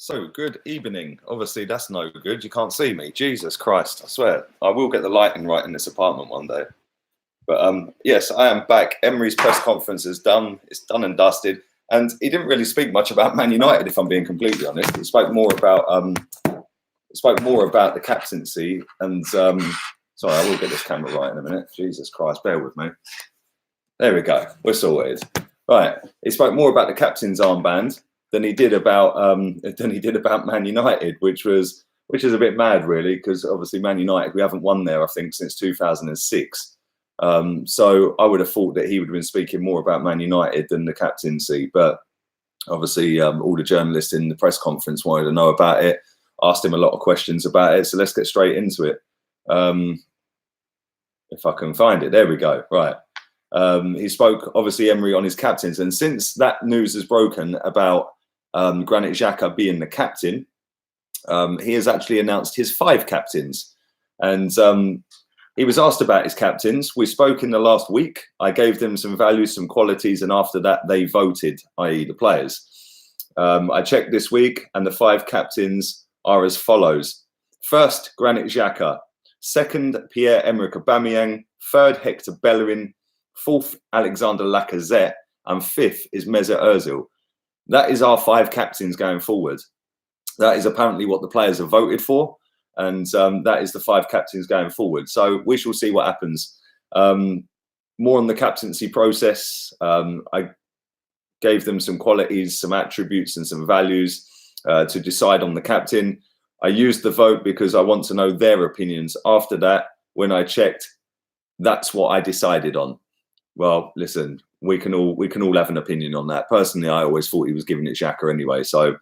So, good evening. Obviously, that's no good. You can't see me. Jesus Christ, I swear. I will get the lighting right in this apartment one day. But yes, I am back. Emery's press conference is done. It's done and dusted. And he didn't really speak much about Man United, if I'm being completely honest. He spoke more about the captaincy. And sorry, I will get this camera right in a minute. Jesus Christ, bear with me. There we go. We're sorted. Right. He spoke more about the captain's armband than he did about Man United, which is a bit mad, really, because obviously Man United, we haven't won there, I think, since 2006. So I would have thought that he would have been speaking more about Man United than the captaincy, but obviously all the journalists in the press conference wanted to know about it, asked him a lot of questions about it. So let's get straight into it. If I can find it, there we go. Right. He spoke, obviously, Emery on his captains, and since that news has broken about Granit Xhaka being the captain, he has actually announced his 5 captains. And he was asked about his captains. We spoke in the last week. I gave them some values, some qualities, and after that, they voted, i.e. the players. I checked this week, and the 5 captains are as follows. First, Granit Xhaka. Second, Pierre-Emerick Aubameyang. Third, Hector Bellerin. Fourth, Alexander Lacazette. And fifth is Mesut Ozil. That is our 5 captains going forward. That is apparently what the players have voted for. And that is the 5 captains going forward. So we shall see what happens. More on the captaincy process. I gave them some qualities, some attributes and some values to decide on the captain. I used the vote because I want to know their opinions. After that, when I checked, that's what I decided on. Well, listen, we can all have an opinion on that. Personally, I always thought he was giving it Xhaka anyway. So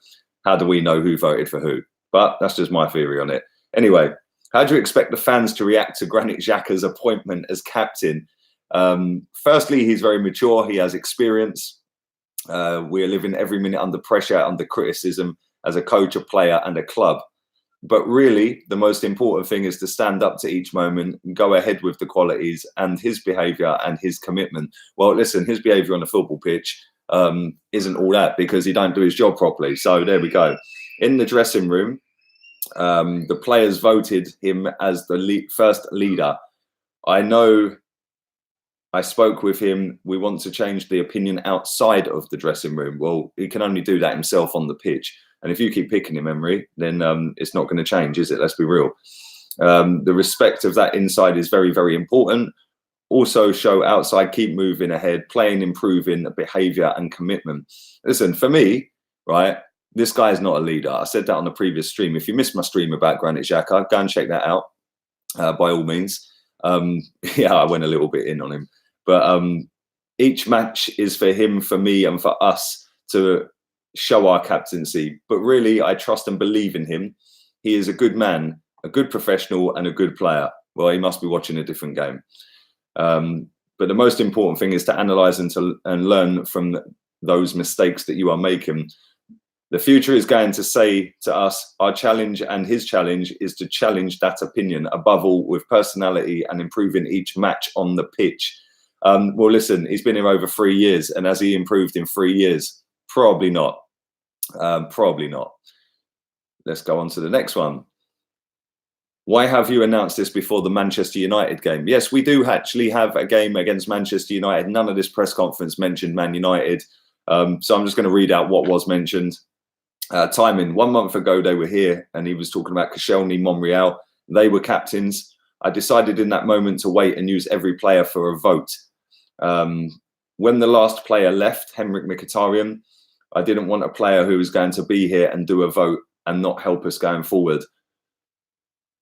how do we know who voted for who? But that's just my theory on it. Anyway, how do you expect the fans to react to Granit Xhaka's appointment as captain? Firstly, he's very mature. He has experience. We are living every minute under pressure, under criticism as a coach, a player and a club. But really, the most important thing is to stand up to each moment and go ahead with the qualities and his behaviour and his commitment. Well, listen, his behaviour on the football pitch isn't all that because he don't do his job properly. So there we go. In the dressing room, the players voted him as the first leader. I know I spoke with him. We want to change the opinion outside of the dressing room. Well, he can only do that himself on the pitch. And if you keep picking him, Emery, then it's not going to change, is it? Let's be real. The respect of that inside is very, very important. Also show outside, keep moving ahead, playing, improving behaviour and commitment. Listen, for me, right, this guy is not a leader. I said that on the previous stream. If you missed my stream about Granit Xhaka, go and check that out by all means. Yeah, I went a little bit in on him. But each match is for him, for me and for us to show our captaincy. But really, I trust and believe in him. He is a good man, a good professional and a good player. Well, he must be watching a different game. But the most important thing is to analyse and learn from those mistakes that you are making. The future is going to say to us, our challenge and his challenge is to challenge that opinion, above all with personality and improving each match on the pitch. Well, listen, he's been here over 3 years, and has he improved in 3 years? Probably not. Probably not. Let's go on to the next one. Why have you announced this before the Manchester United game? Yes, we do actually have a game against Manchester United. None of this press conference mentioned Man United. So I'm just going to read out what was mentioned. Timing. 1 month ago, they were here, and he was talking about Koscielny, Monreal. They were captains. I decided in that moment to wait and use every player for a vote. When the last player left, Henrik Mkhitaryan, I didn't want a player who was going to be here and do a vote and not help us going forward.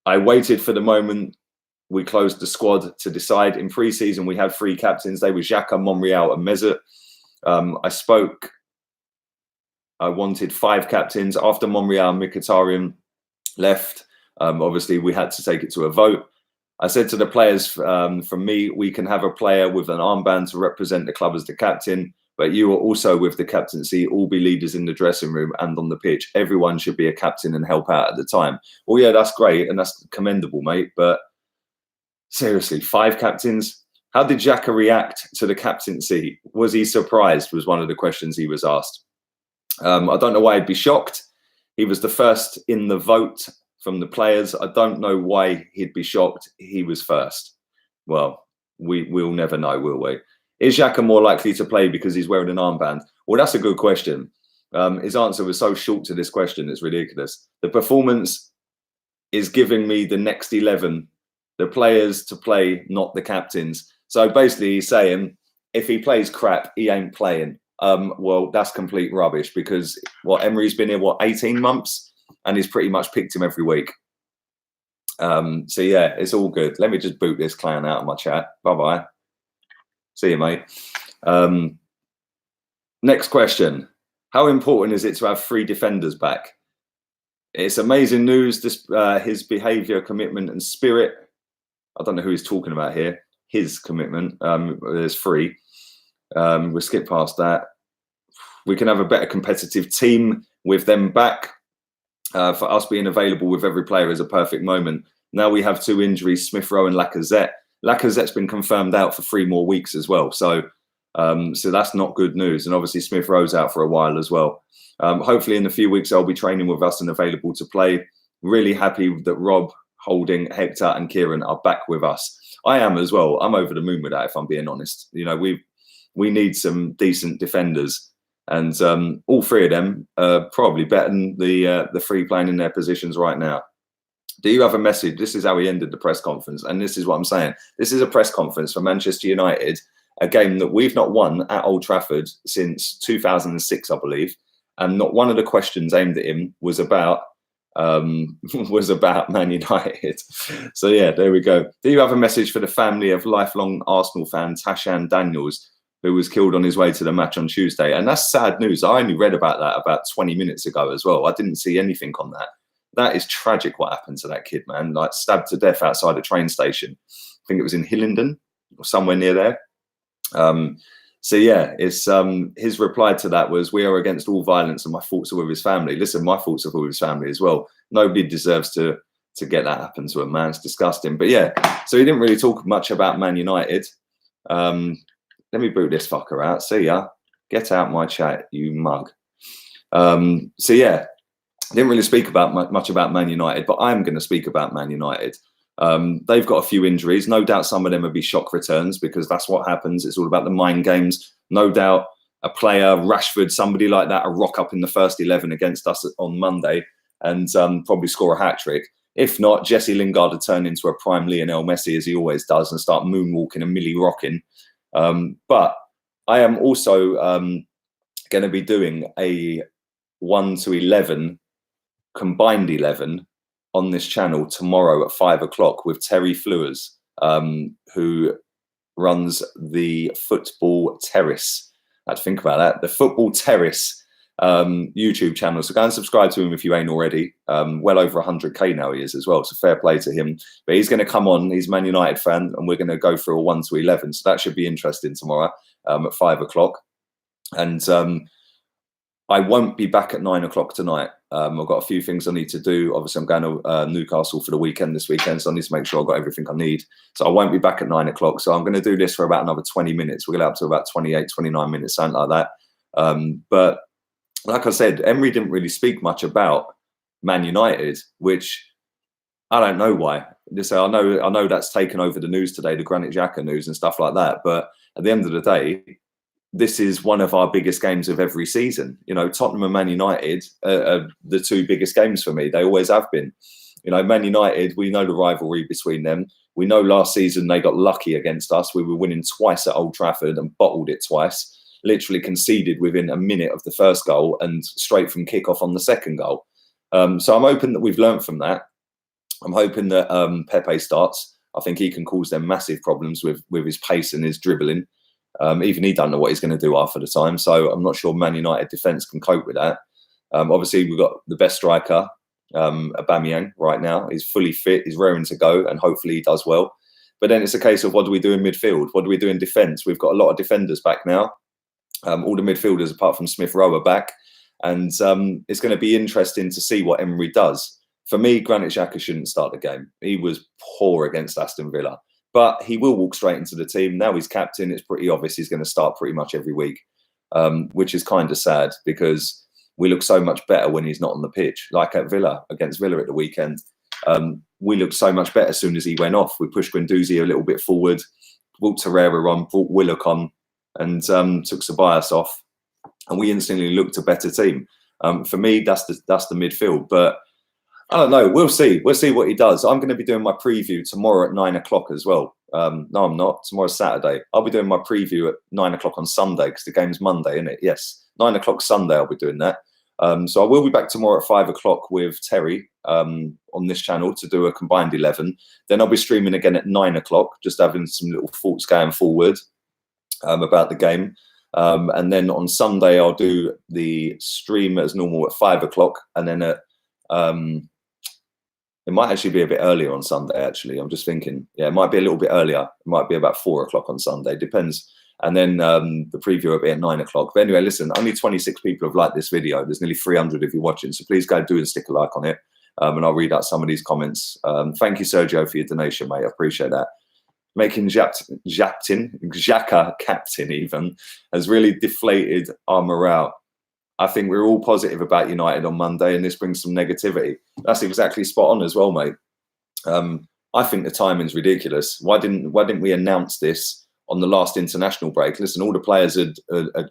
I waited for the moment we closed the squad to decide. In pre-season, we had 3 captains. They were Xhaka, Monreal and Mesut. I wanted 5 captains. After Monreal and Mkhitaryan left, obviously we had to take it to a vote. I said to the players, from me, we can have a player with an armband to represent the club as the captain, but you are also with the captaincy, all be leaders in the dressing room and on the pitch. Everyone should be a captain and help out at the time. Well, yeah, that's great and that's commendable, mate. But seriously, 5 captains? How did Xhaka react to the captaincy? Was he surprised? Was one of the questions he was asked. I don't know why he'd be shocked. He was the first in the vote from the players. I don't know why he'd be shocked. He was first. Well, we'll never know, will we? Is Xhaka more likely to play because he's wearing an armband? Well, that's a good question. His answer was so short to this question, it's ridiculous. The performance is giving me the next 11, the players to play, not the captains. So basically he's saying, if he plays crap, he ain't playing. Well, that's complete rubbish because Emery's been here, 18 months? And he's pretty much picked him every week. So yeah, it's all good. Let me just boot this clown out of my chat. Bye-bye. See you, mate. Next question. How important is it to have 3 defenders back? It's amazing news, this, his behaviour, commitment and spirit. I don't know who he's talking about here. His commitment. There's 3. We'll skip past that. We can have a better competitive team with them back. For us being available with every player is a perfect moment. Now we have 2 injuries, Smith Rowe and Lacazette. Lacazette's been confirmed out for 3 more weeks as well. So that's not good news. And obviously Smith Rowe's out for a while as well. Hopefully in a few weeks they'll be training with us and available to play. Really happy that Rob, Holding, Hector and Kieran are back with us. I am as well. I'm over the moon with that, if I'm being honest. You know, we need some decent defenders. And all 3 of them are probably better than the 3 playing in their positions right now. Do you have a message? This is how he ended the press conference. And this is what I'm saying. This is a press conference for Manchester United, a game that we've not won at Old Trafford since 2006, I believe. And not one of the questions aimed at him was about Man United. So yeah, there we go. Do you have a message for the family of lifelong Arsenal fan Tashan Daniels, who was killed on his way to the match on Tuesday? And that's sad news. I only read about that about 20 minutes ago as well. I didn't see anything on that. That is tragic what happened to that kid, man. Like stabbed to death outside a train station. I think it was in Hillingdon or somewhere near there. So yeah, it's his reply to that was, we are against all violence and my thoughts are with his family. Listen, my thoughts are with his family as well. Nobody deserves to get that happen to a man. It's disgusting. But yeah, so he didn't really talk much about Man United. Let me boot this fucker out. See ya. Get out my chat, you mug. So yeah, didn't really speak about much about Man United, but I'm going to speak about Man United. They've got a few injuries. No doubt some of them will be shock returns because that's what happens. It's all about the mind games. No doubt a player, Rashford, somebody like that, will rock up in the first 11 against us on Monday and probably score a hat-trick. If not, Jesse Lingard will turn into a prime Lionel Messi, as he always does, and start moonwalking and milli rocking. But I am also going to be doing a 1 to 11 combined 11 on this channel tomorrow at 5 o'clock with Terry Flewers, who runs the Football Terrace. I had to think about that. The Football Terrace YouTube channel. So go and subscribe to him if you ain't already. Well over 100k now he is as well. So fair play to him. But he's going to come on. He's a Man United fan, and we're going to go through a 1 to 11. So that should be interesting tomorrow at 5 o'clock. And I won't be back at 9 o'clock tonight. I've got a few things I need to do. Obviously, I'm going to Newcastle for the weekend this weekend, so I need to make sure I've got everything I need. So I won't be back at 9 o'clock. So I'm going to do this for about another 20 minutes. We'll get up to about 28, 29 minutes, something like that. But like I said, Emery didn't really speak much about Man United, which I don't know why. I know that's taken over the news today, the Granit Xhaka news and stuff like that. But at the end of the day, this is one of our biggest games of every season. You know, Tottenham and Man United are the 2 biggest games for me. They always have been. You know, Man United, we know the rivalry between them. We know last season they got lucky against us. We were winning twice at Old Trafford and bottled it twice. Literally conceded within a minute of the first goal and straight from kickoff on the second goal. So I'm hoping that we've learned from that. I'm hoping that Pepe starts. I think he can cause them massive problems with his pace and his dribbling. Even he don't know what he's going to do half of the time. So I'm not sure Man United defence can cope with that. Obviously, we've got the best striker, Aubameyang, right now. He's fully fit. He's raring to go, and hopefully he does well. But then it's a case of what do we do in midfield? What do we do in defence? We've got a lot of defenders back now. All the midfielders, apart from Smith Rowe, are back. And it's going to be interesting to see what Emery does. For me, Granit Xhaka shouldn't start the game. He was poor against Aston Villa. But he will walk straight into the team. Now he's captain. It's pretty obvious he's going to start pretty much every week, which is kind of sad because we look so much better when he's not on the pitch. Like at Villa, against Villa at the weekend, we looked so much better as soon as he went off. We pushed Guendouzi a little bit forward, brought Torreira on, brought Willock on, and took Ceballos off, and we instantly looked a better team. For me, that's the midfield. But I don't know. We'll see. We'll see what he does. I'm going to be doing my preview tomorrow at 9 o'clock as well. No, I'm not. Tomorrow's Saturday. I'll be doing my preview at 9 o'clock on Sunday because the game's Monday, isn't it? Yes, 9 o'clock Sunday. I'll be doing that. So I will be back tomorrow at 5 o'clock with Terry on this channel to do a combined 11. Then I'll be streaming again at 9 o'clock, just having some little thoughts going forward about the game. And then on Sunday, I'll do the stream as normal at 5 o'clock. And then at it might actually be a bit earlier on Sunday, actually. I'm just thinking, yeah, it might be a little bit earlier. It might be about 4 o'clock on Sunday. Depends. And then the preview will be at 9 o'clock. But anyway, listen, only 26 people have liked this video. There's nearly 300 of you watching. So please go do and stick a like on it. And I'll read out some of these comments. Thank you, Sergio, for your donation, mate. I appreciate that. Making Xhaka captain even has really deflated our morale. I think we're all positive about United on Monday, and this brings some negativity. That's exactly spot on as well, mate. I think the timing's ridiculous. Why didn't we announce this on the last international break? Listen, all the players had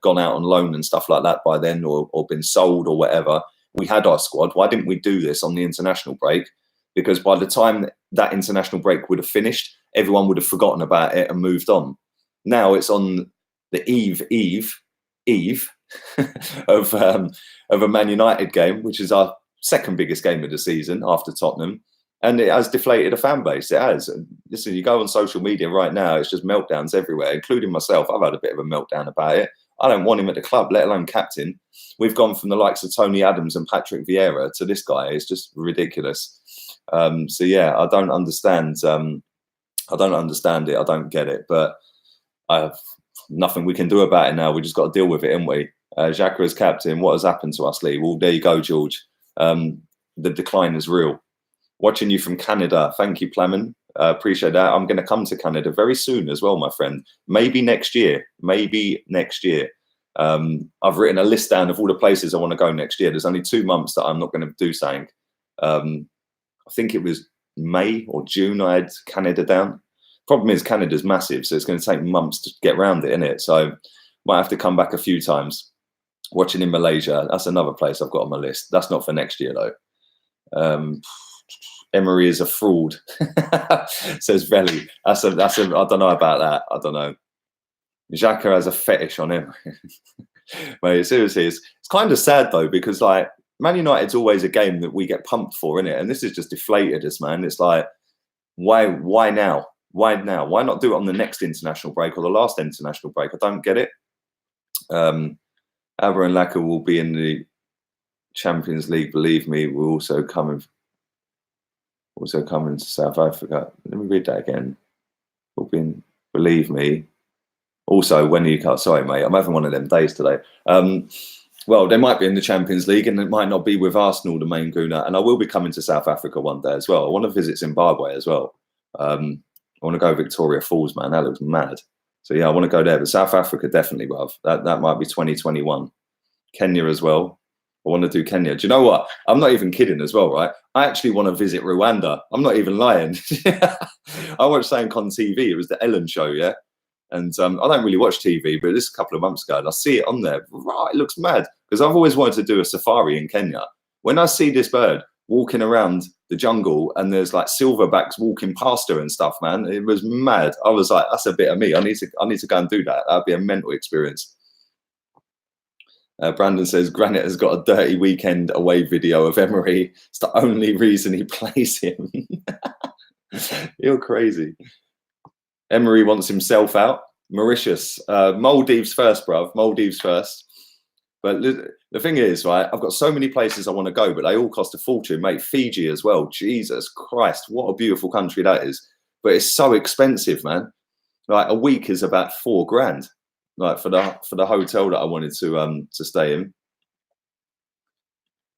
gone out on loan and stuff like that by then, or been sold or whatever. We had our squad. Why didn't we do this on the international break? Because by the time that international break would have finished, everyone would have forgotten about it and moved on. Now it's on the eve of a Man United game, which is our second biggest game of the season after Tottenham, and it has deflated a fan base. It has. Listen, you go on social media right now, it's just meltdowns everywhere, including myself. I've had a bit of a meltdown about it. I don't want him at the club, let alone captain. We've gone from the likes of Tony Adams and Patrick Vieira to this guy. It's just ridiculous. So yeah, I don't understand. I don't understand it. I don't get it. But I have nothing we can do about it now. We just got to deal with it, haven't we? Xhaka as captain, what has happened to us, Lee? Well, there you go, George. The decline is real. Watching you from Canada. Thank you, Plamen. Appreciate that. I'm going to come to Canada very soon as well, my friend. Maybe next year. Maybe next year. I've written a list down of all the places I want to go next year. There's only 2 months that I'm not going to do something. I think it was May or June I had Canada down. Problem is Canada's massive, so it's going to take months to get around it, innit? So might have to come back a few times. Watching in Malaysia, that's another place I've got on my list. That's not for next year though. Emery is a fraud, says Veli. That's a. I don't know about that. I don't know. Xhaka has a fetish on him. Mate, seriously, it's kind of sad though, because like Man United's always a game that we get pumped for, innit? And this is just deflated us, man. It's like, why now? Why now? Why not do it on the next international break or the last international break? I don't get it. Aber and Laka will be in the Champions League. Believe me, we're also coming to South Africa. Let me read that again. We'll be in, believe me. Also, when you can't, sorry, mate, I'm having one of them days today. Well, they might be in the Champions League and it might not be with Arsenal, the main Guna. And I will be coming to South Africa one day as well. I want to visit Zimbabwe as well. I want to go Victoria Falls, man. That looks mad. So yeah, I want to go there. But South Africa, definitely, bruv. That might be 2021. Kenya as well. I want to do Kenya. Do you know what? I'm not even kidding as well, right? I actually want to visit Rwanda. I'm not even lying. I watched something on TV. It was the Ellen show, yeah? And I don't really watch TV, but this a couple of months ago, and I see it on there. Right, it looks mad. Because I've always wanted to do a safari in Kenya. When I see this bird walking around the jungle and there's like silverbacks walking past her and stuff, man, it was mad. I was like, that's a bit of me. I need to go and do that. That'd be a mental experience. Brandon says Granit has got a dirty weekend away video of Emery. It's the only reason he plays him. You're crazy. Emery wants himself out. Mauritius. Maldives first, bruv. Maldives first. But the thing is, right, I've got so many places I want to go, but they all cost a fortune, mate. Fiji as well. Jesus Christ, what a beautiful country that is. But it's so expensive, man. Like a week is about $4,000. Like for the hotel that I wanted to stay in.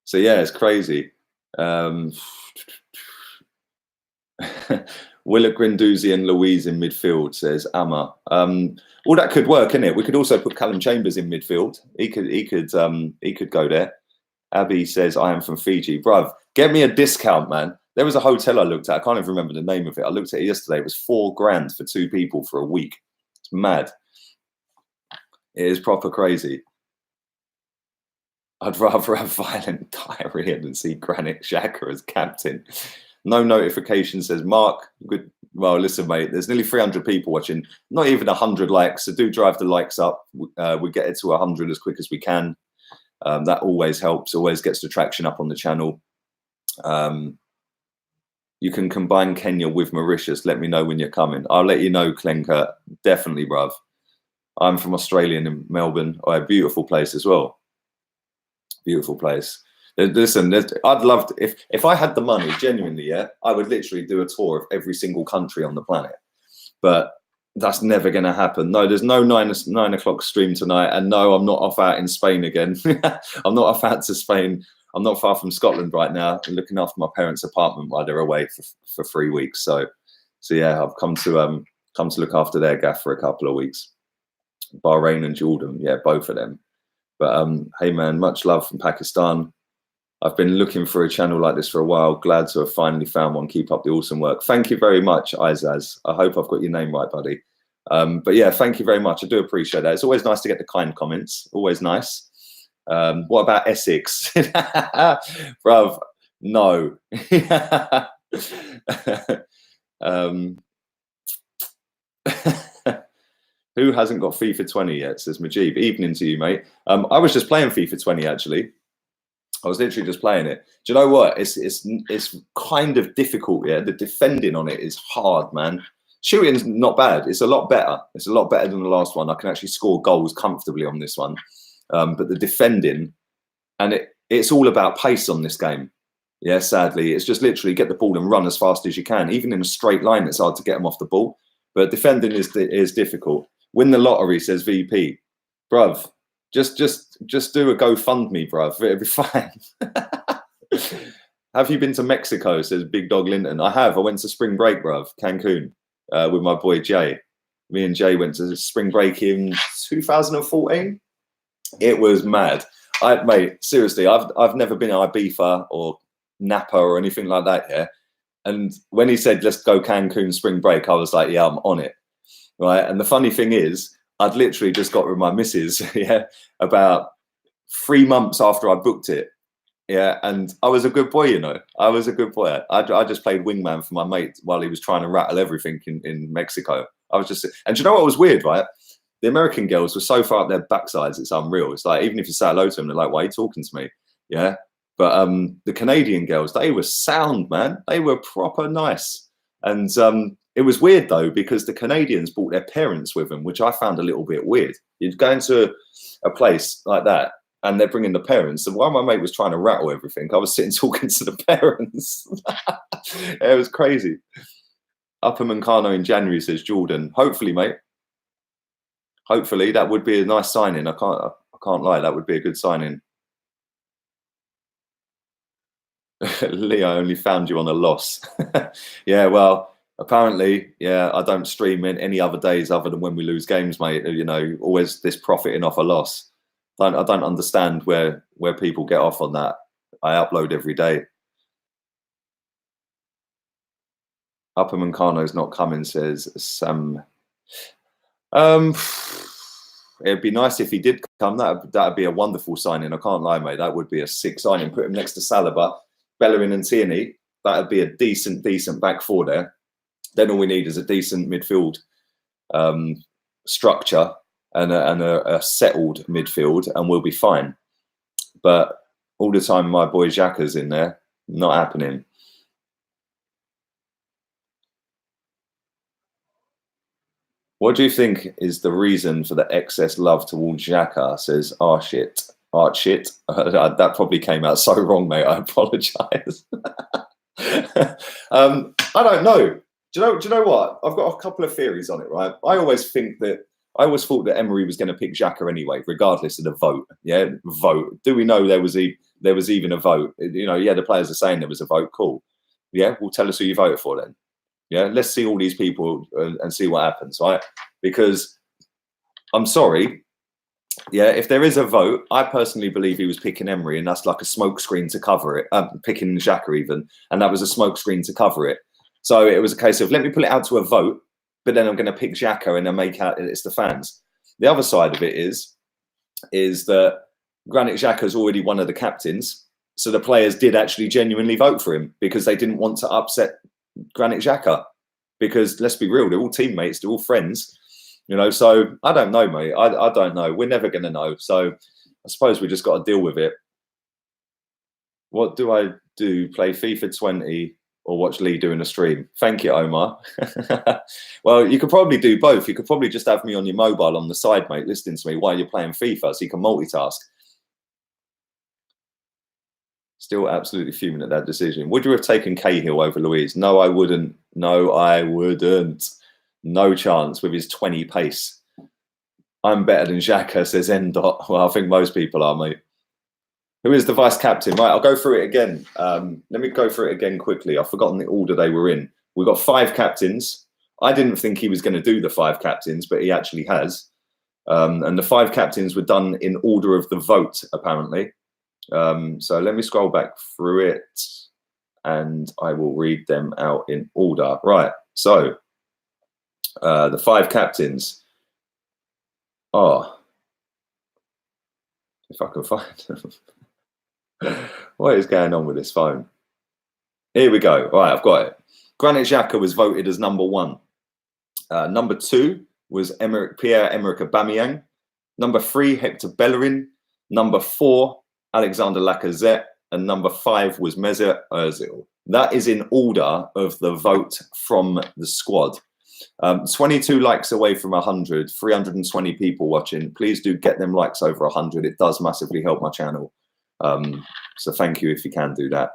So yeah, it's crazy. Willock, Guendouzi and Louise in midfield, says Amma. Well, that could work, innit? We could also put Callum Chambers in midfield. He could go there. Abby says, I am from Fiji. Bruv, get me a discount, man. There was a hotel I looked at. I can't even remember the name of it. I looked at it yesterday. It was $4,000 for 2 people for a week. It's mad. It is proper crazy. I'd rather have violent diarrhea than see Granit Xhaka as captain. No notification, says Mark. Good. Well, listen, mate, there's nearly 300 people watching. Not even 100 likes. So do drive the likes up. We get it to 100 as quick as we can. That always helps. Always gets the traction up on the channel. You can combine Kenya with Mauritius. Let me know when you're coming. I'll let you know, Klenka. Definitely, bruv. I'm from Australia in Melbourne. Oh, a beautiful place as well. Beautiful place. Listen, I'd love to, if I had the money, genuinely, yeah, I would literally do a tour of every single country on the planet. But that's never going to happen. No, there's no 9 o'clock stream tonight. And no, I'm not off out in Spain again. I'm not off out to Spain. I'm not far from Scotland right now. I'm looking after my parents' apartment while they're away for 3 weeks. So yeah, I've come to look after their gaff for a couple of weeks. Bahrain and Jordan, yeah, both of them. But hey, man, much love from Pakistan. I've been looking for a channel like this for a while. Glad to have finally found one. Keep up the awesome work. Thank you very much, Izaz. I hope I've got your name right, buddy. But yeah, thank you very much. I do appreciate that. It's always nice to get the kind comments. Always nice. What about Essex? Bruv, no. Who hasn't got FIFA 20 yet, says Majib. Evening to you, mate. I was just playing FIFA 20, actually. I was literally just playing it. Do you know what? It's kind of difficult, yeah? The defending on it is hard, man. Shooting's not bad. It's a lot better. It's a lot better than the last one. I can actually score goals comfortably on this one. But the defending, and it's all about pace on this game. Yeah, sadly. It's just literally get the ball and run as fast as you can. Even in a straight line, it's hard to get them off the ball. But defending is difficult. Win the lottery, says VP. Bruv, just do a GoFundMe, bruv. It'll be fine. Have you been to Mexico, says Big Dog Linton. I have. I went to spring break, bruv, Cancun, with my boy Jay. Me and Jay went to spring break in 2014. It was mad. Mate, seriously, I've never been to Ibiza or Napa or anything like that, yeah? And when he said, let's go Cancun spring break, I was like, yeah, I'm on it. Right. And the funny thing is, I'd literally just got with my missus, yeah, about 3 months after I booked it. Yeah. And I was a good boy, you know. I was a good boy. I just played wingman for my mate while he was trying to rattle everything in Mexico. I was just, and do you know what was weird, right? The American girls were so far up their backsides, it's unreal. It's like, even if you say hello to them, they're like, why are you talking to me? Yeah. But the Canadian girls, they were sound, man. They were proper nice. And it was weird, though, because the Canadians brought their parents with them, which I found a little bit weird. You'd go into a place like that and they're bringing the parents. And while my mate was trying to rattle everything, I was sitting talking to the parents. It was crazy. Upper Mancano in January, says Jordan. Hopefully, mate. Hopefully, that would be a nice signing. I can't lie. That would be a good signing. Leo, only found you on a loss. Yeah, well, apparently, yeah, I don't stream in any other days other than when we lose games, mate. You know, always this profiting off a loss. I don't understand where people get off on that. I upload every day. Upper Mancano's not coming, says Sam. It'd be nice if he did come. That'd be a wonderful signing. I can't lie, mate. That would be a sick signing. Put him next to Saliba, Bellerin and Tierney. That'd be a decent back four there. Then all we need is a decent midfield structure and a settled midfield, and we'll be fine. But all the time, my boy Xhaka's in there. Not happening. What do you think is the reason for the excess love towards Xhaka? Says Arshit. That probably came out so wrong, mate. I apologise. I don't know. Do you know what? I've got a couple of theories on it, right? I always thought that Emery was going to pick Xhaka anyway, regardless of the vote. Yeah, vote. Do we know there was even a vote? You know, yeah, the players are saying there was a vote. Cool. Yeah, well, tell us who you voted for then. Yeah, let's see all these people and see what happens, right? Because I'm sorry, Yeah, if there is a vote, I personally believe he was picking Emery, and that's like a smokescreen to cover it. Picking Xhaka even, and that was a smokescreen to cover it. So it was a case of let me put it out to a vote, but then I'm going to pick Xhaka and then make out it's the fans. The other side of it is that Granit Xhaka is already one of the captains, so the players did actually genuinely vote for him because they didn't want to upset Granit Xhaka. Because let's be real, they're all teammates, they're all friends. You know, so I don't know, mate. I don't know. We're never going to know. So I suppose we just got to deal with it. What do I do? Play FIFA 20 or watch Lee doing a stream? Thank you, Omar. Well, you could probably do both. You could probably just have me on your mobile on the side, mate, listening to me while you're playing FIFA, so you can multitask. Still absolutely fuming at that decision. Would you have taken Cahill over Louise? No, I wouldn't. No, I wouldn't. No chance with his 20 pace. I'm better than Xhaka, says N. Well, I think most people are, mate. Who is the vice captain? Right, I'll go through it again. Let me go through it again quickly. I've forgotten the order they were in. We've got 5 captains. I didn't think he was going to do the 5 captains, but he actually has. And the 5 captains were done in order of the vote, apparently. So let me scroll back through it and I will read them out in order. Right, so the 5 captains are, if I can find them. What is going on with this phone? Here we go. Right, I've got it. Granit Xhaka was voted as number 1. Number 2 was Pierre-Emerick Aubameyang. Number 3, Hector Bellerin. Number 4, Alexander Lacazette. And number 5 was Mesut Ozil. That is in order of the vote from the squad. 22 likes away from 100, 320 people watching. Please do get them likes over 100. It does massively help my channel. So thank you if you can do that.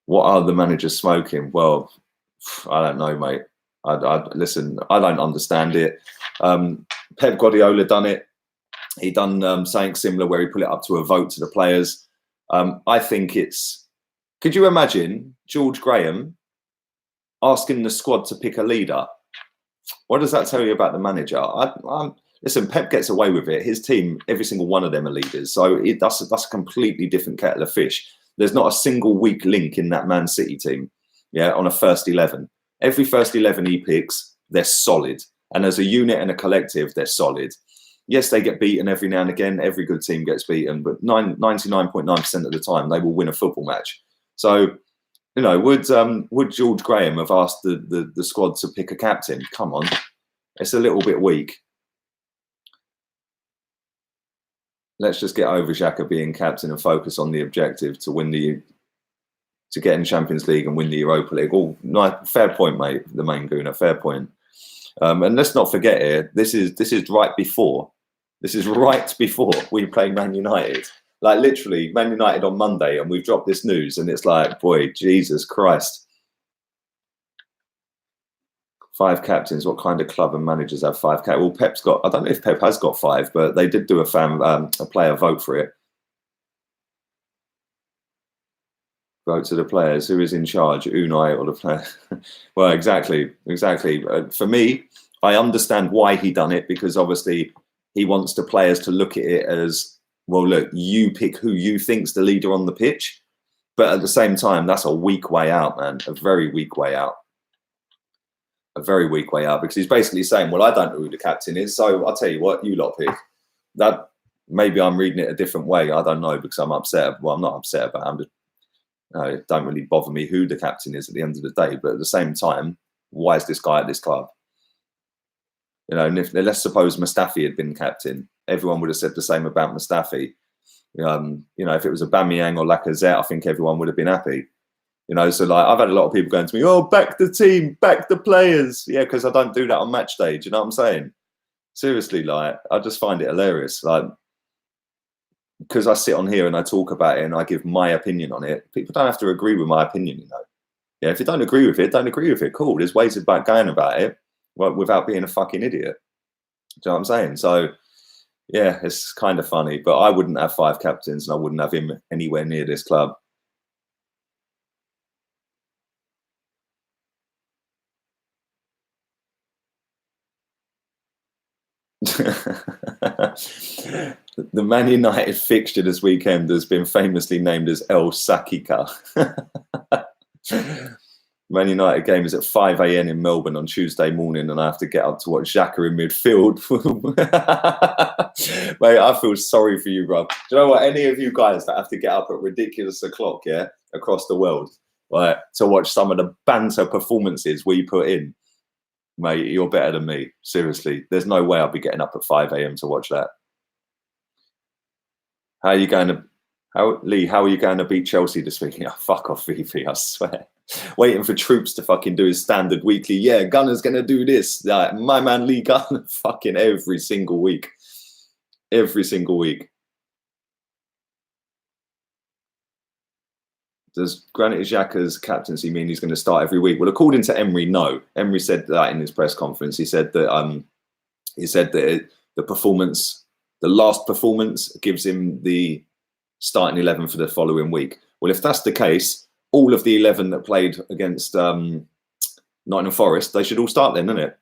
What are the managers smoking? Well, I don't know, mate. Listen, I don't understand it. Pep Guardiola done it. He done something similar where he put it up to a vote to the players. I think it's... Could you imagine George Graham asking the squad to pick a leader? What does that tell you about the manager? Listen, Pep gets away with it. His team, every single one of them are leaders. So that's a completely different kettle of fish. There's not a single weak link in that Man City team, yeah, on a first 11. Every first 11 he picks, they're solid. And as a unit and a collective, they're solid. Yes, they get beaten every now and again. Every good team gets beaten, but 99.9% of the time, they will win a football match. So, you know, would George Graham have asked the squad to pick a captain? Come on. It's a little bit weak. Let's just get over Xhaka being captain and focus on the objective to win to get in Champions League and win the Europa League. Oh, no, fair point, mate. The main gooner, fair point. And let's not forget here, this is right before we play Man United. Like literally, Man United on Monday, and we've dropped this news, and it's like, boy, Jesus Christ. 5 captains. What kind of club and managers have 5 captains? Well, Pep's got. I don't know if Pep has got 5, but they did do a player vote for it. Vote to the players. Who is in charge, Unai or the player? Well, exactly. For me, I understand why he done it, because obviously he wants the players to look at it as, well, look, you pick who you think's the leader on the pitch. But at the same time, that's a weak way out, man. A very weak way out. A very weak way out, because he's basically saying, well, I don't know who the captain is, so I'll tell you what, you lot pick. That, maybe I'm reading it a different way. I don't know, because I'm upset. Well, I'm not upset about it. I'm just, it don't really bother me who the captain is at the end of the day. But at the same time, why is this guy at this club? You know, and let's suppose Mustafi had been captain, everyone would have said the same about Mustafi. You know, if it was Aubameyang or Lacazette, I think everyone would have been happy. You know, so like I've had a lot of people going to me, oh, back the team, back the players. Yeah, because I don't do that on match day. Do you know what I'm saying? Seriously, like I just find it hilarious. Like, because I sit on here and I talk about it and I give my opinion on it, people don't have to agree with my opinion, you know. Yeah, if you don't agree with it, don't agree with it. Cool. There's ways of going about it without being a fucking idiot. Do you know what I'm saying? So, yeah, it's kind of funny. But I wouldn't have 5 captains and I wouldn't have him anywhere near this club. The Man United fixture this weekend has been famously named as El Sakika. Man United game is at 5 a.m. in Melbourne on Tuesday morning, and I have to get up to watch Xhaka in midfield. Mate, I feel sorry for you, bro. Do you know what? Any of you guys that have to get up at ridiculous o'clock, yeah, across the world, right, to watch some of the banter performances we put in, mate, you're better than me. Seriously, there's no way I'll be getting up at 5 a.m. to watch that. How are you going to, Lee? How are you going to beat Chelsea this week? Yeah, fuck off, VP. I swear. Waiting for Troops to fucking do his standard weekly. Yeah, Gunner's gonna do this. My man Lee Gunner, fucking every single week. Every single week. Does Granit Xhaka's captaincy mean he's going to start every week? Well, according to Emery, no. Emery said that in his press conference. He said that the performance, the last performance, gives him the starting 11 for the following week. Well, if that's the case, all of the 11 that played against Nottingham Forest, they should all start then, isn't it?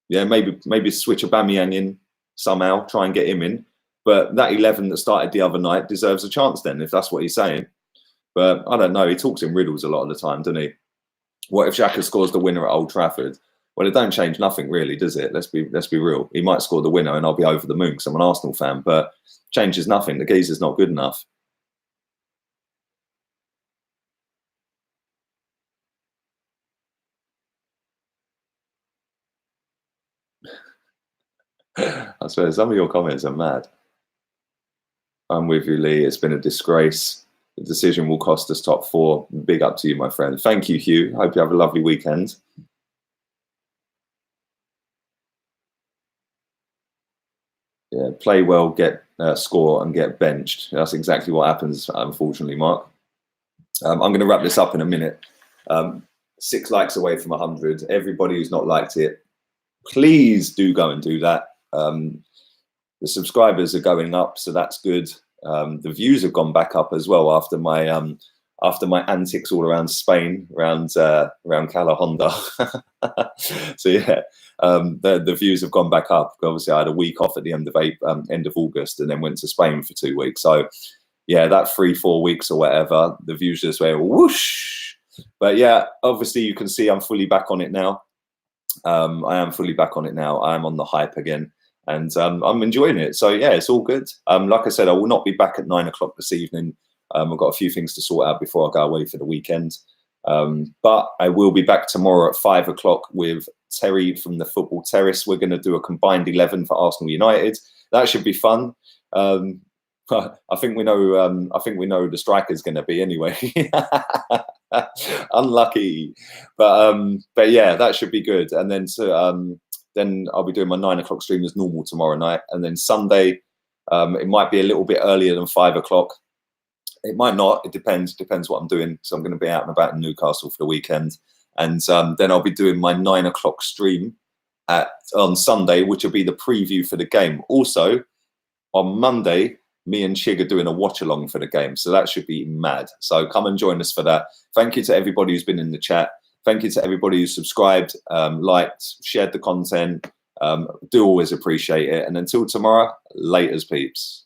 Yeah, maybe switch Aubameyang in somehow, try and get him in. But that 11 that started the other night deserves a chance then, if that's what he's saying. But I don't know. He talks in riddles a lot of the time, doesn't he? What if Xhaka scores the winner at Old Trafford? Well, it don't change nothing really, does it? Let's be real. He might score the winner and I'll be over the moon because I'm an Arsenal fan, but changes nothing. The geezer's not good enough. I swear, some of your comments are mad. I'm with you, Lee. It's been a disgrace. The decision will cost us top 4. Big up to you, my friend. Thank you, Hugh. Hope you have a lovely weekend. Yeah, play well, get score, and get benched. That's exactly what happens, unfortunately, Mark. I'm going to wrap this up in a minute. 6 likes away from 100. Everybody who's not liked it, please do go and do that. The subscribers are going up, so that's good. The views have gone back up as well after my antics all around Spain, around Cala Honda. So yeah, the views have gone back up. Obviously, I had a week off at the end of August, and then went to Spain for 2 weeks. So yeah, that 3-4 weeks or whatever, the views just went whoosh. But yeah, obviously you can see I'm fully back on it now. I am fully back on it now. I am on the hype again. And I'm enjoying it. So, yeah, it's all good. Like I said, I will not be back at 9 o'clock this evening. I've got a few things to sort out before I go away for the weekend. But I will be back tomorrow at 5 o'clock with Terry from the Football Terrace. We're going to do a combined 11 for Arsenal United. That should be fun. I think we know who the striker's going to be anyway. Unlucky. But yeah, that should be good. And then I'll be doing my 9 o'clock stream as normal tomorrow night. And then Sunday, it might be a little bit earlier than 5 o'clock. It might not. It depends what I'm doing. So I'm going to be out and about in Newcastle for the weekend. And then I'll be doing my 9 o'clock stream on Sunday, which will be the preview for the game. Also, on Monday, me and Chig are doing a watch along for the game. So that should be mad. So come and join us for that. Thank you to everybody who's been in the chat. Thank you to everybody who subscribed, liked, shared the content. Do always appreciate it. And until tomorrow, laters, peeps.